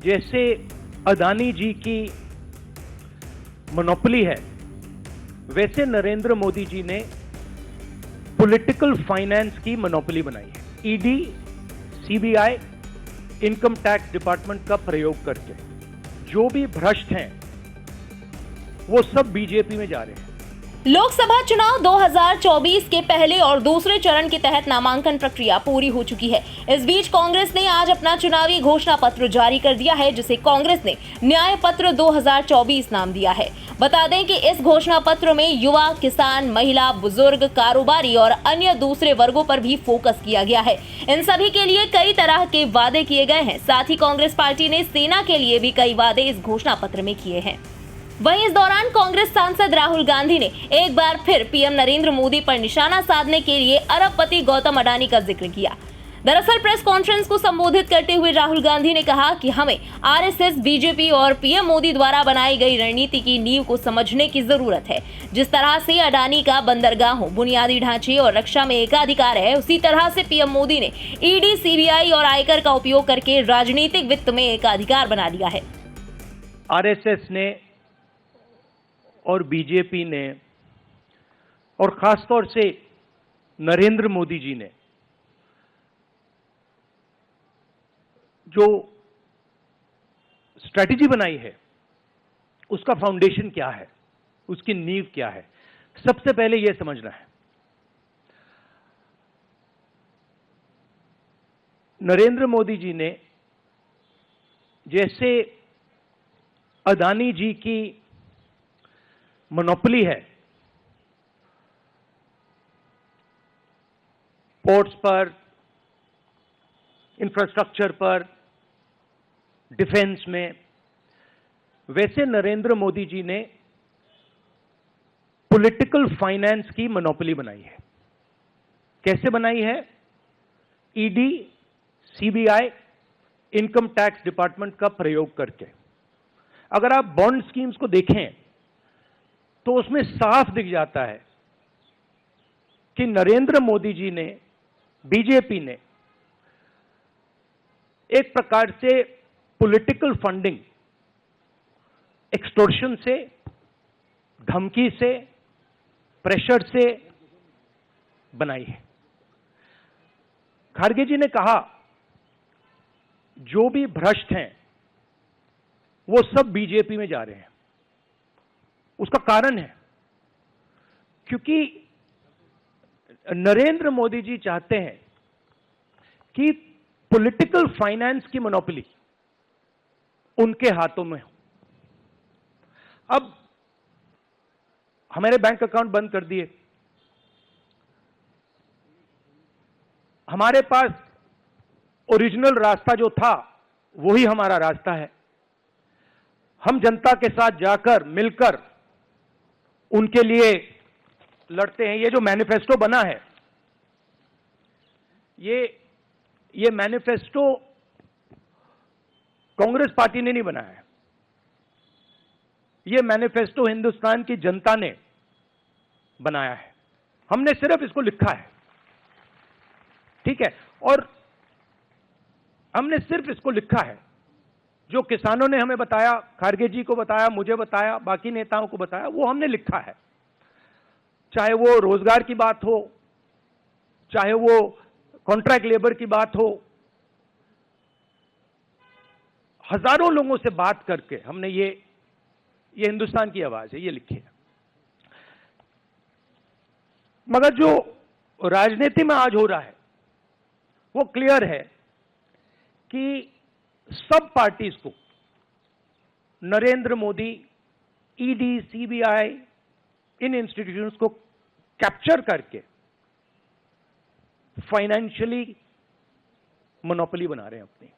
जैसे अदानी जी की मोनोपोली है, वैसे नरेंद्र मोदी जी ने पॉलिटिकल फाइनेंस की मोनोपोली बनाई है। ED, CBI, income tax department का प्रयोग करके जो भी भ्रष्ट हैं वो सब बीजेपी में जा रहे हैं। लोकसभा चुनाव 2024 के पहले और दूसरे चरण के तहत नामांकन प्रक्रिया पूरी हो चुकी है। इस बीच कांग्रेस ने आज अपना चुनावी घोषणा पत्र जारी कर दिया है, जिसे कांग्रेस ने न्याय पत्र 2024 नाम दिया है। बता दें कि इस घोषणा पत्र में युवा, किसान, महिला, बुजुर्ग, कारोबारी और अन्य दूसरे वर्गों पर भी फोकस किया गया है। इन सभी के लिए कई तरह के वादे किए गए हैं। साथ ही कांग्रेस पार्टी ने सेना के लिए भी कई वादे इस घोषणा पत्र में किए हैं। वहीं इस दौरान कांग्रेस सांसद राहुल गांधी ने एक बार फिर पीएम नरेंद्र मोदी पर निशाना साधने के लिए अरबपति गौतम अडानी का जिक्र किया। दरअसल प्रेस कॉन्फ्रेंस को संबोधित करते हुए राहुल गांधी ने कहा कि हमें आरएसएस, बीजेपी और पीएम मोदी द्वारा बनाई गई रणनीति की नींव को समझने की जरूरत है। जिस तरह से अडानी का बंदरगाहों, बुनियादी ढांचे और रक्षा में एकाधिकार है, उसी तरह से पीएम मोदी ने ईडी, सीबीआई और आयकर का उपयोग करके राजनीतिक वित्त में एकाधिकार बना लिया है। आरएसएस ने और बीजेपी ने और खासतौर से नरेंद्र मोदी जी ने जो स्ट्रैटेजी बनाई है, उसका फाउंडेशन क्या है, उसकी नींव क्या है, सबसे पहले यह समझना है। नरेंद्र मोदी जी ने जैसे अदानी जी की मोनोपोली है पोर्ट्स पर, इंफ्रास्ट्रक्चर पर, डिफेंस में, वैसे नरेंद्र मोदी जी ने पॉलिटिकल फाइनेंस की मोनोपोली बनाई है। कैसे बनाई है? ED, CBI, income tax department का प्रयोग करके। अगर आप बॉन्ड स्कीम्स को देखें तो उसमें साफ दिख जाता है कि नरेंद्र मोदी जी ने, बीजेपी ने एक प्रकार से पॉलिटिकल फंडिंग एक्सटॉर्शन से, धमकी से, प्रेशर से बनाई है। खड़गे जी ने कहा जो भी भ्रष्ट हैं वो सब बीजेपी में जा रहे हैं। उसका कारण है क्योंकि नरेंद्र मोदी जी चाहते हैं कि पॉलिटिकल फाइनेंस की मोनोपोली उनके हाथों में हो। अब हमारे बैंक अकाउंट बंद कर दिए, हमारे पास ओरिजिनल रास्ता जो था वही हमारा रास्ता है। हम जनता के साथ जाकर, मिलकर उनके लिए लड़ते हैं। ये जो मैनिफेस्टो बना है, ये मैनिफेस्टो कांग्रेस पार्टी ने नहीं बनाया है। ये मैनिफेस्टो हिंदुस्तान की जनता ने बनाया है। हमने सिर्फ इसको लिखा है, ठीक है? और हमने सिर्फ इसको लिखा है। जो किसानों ने हमें बताया, खड़गे जी को बताया, मुझे बताया, बाकी नेताओं को बताया, वो हमने लिखा है। चाहे वो रोजगार की बात हो, चाहे वो कॉन्ट्रैक्ट लेबर की बात हो, हजारों लोगों से बात करके हमने ये हिंदुस्तान की आवाज है, ये लिखी है। मगर जो राजनीति में आज हो रहा है वो क्लियर है कि सब पार्टीज को नरेंद्र मोदी, ईडी, सीबीआई, इन इंस्टीट्यूशंस को कैप्चर करके फाइनेंशियली मोनोपोली बना रहे हैं अपनी।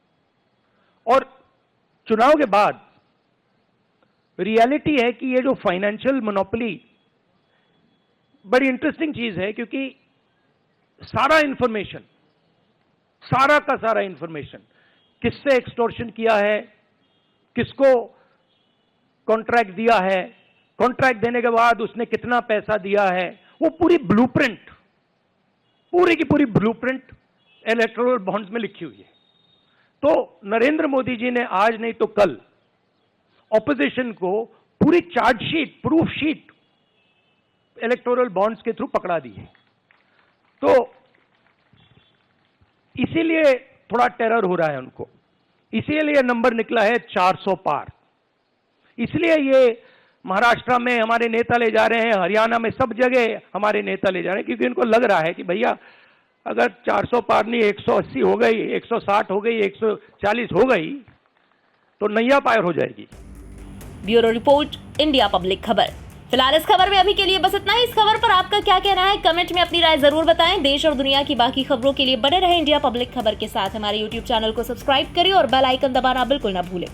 और चुनाव के बाद रियलिटी है कि ये जो फाइनेंशियल मोनोपोली बड़ी इंटरेस्टिंग चीज है, क्योंकि सारा इंफॉर्मेशन, सारा का सारा इंफॉर्मेशन, किससे एक्सटॉर्शन किया है, किसको कॉन्ट्रैक्ट दिया है, कॉन्ट्रैक्ट देने के बाद उसने कितना पैसा दिया है, वो पूरी ब्लूप्रिंट, पूरी की पूरी ब्लूप्रिंट इलेक्टोरल बॉन्ड्स में लिखी हुई है। तो नरेंद्र मोदी जी ने आज नहीं तो कल ऑपोजिशन को पूरी chargesheet, proof sheet electoral bonds के थ्रू पकड़ा दी है। तो इसीलिए थोड़ा टेरर हो रहा है उनको, इसीलिए नंबर निकला है 400 पार। इसलिए ये महाराष्ट्र में हमारे नेता ले जा रहे हैं, हरियाणा में सब जगह हमारे नेता ले जा रहे हैं, क्योंकि इनको लग रहा है कि भैया अगर 400 पार नहीं 180 हो गई, 160 हो गई, 140 हो गई तो नैया पार हो जाएगी। ब्यूरो रिपोर्ट, इंडिया पब्लिक खबर। फिलहाल इस खबर में अभी के लिए बस इतना ही। इस खबर पर आपका क्या कहना है, कमेंट में अपनी राय जरूर बताएं। देश और दुनिया की बाकी खबरों के लिए बने रहें इंडिया पब्लिक खबर के साथ। हमारे YouTube चैनल को सब्सक्राइब करें और बेल आइकन दबाना बिल्कुल ना भूलें।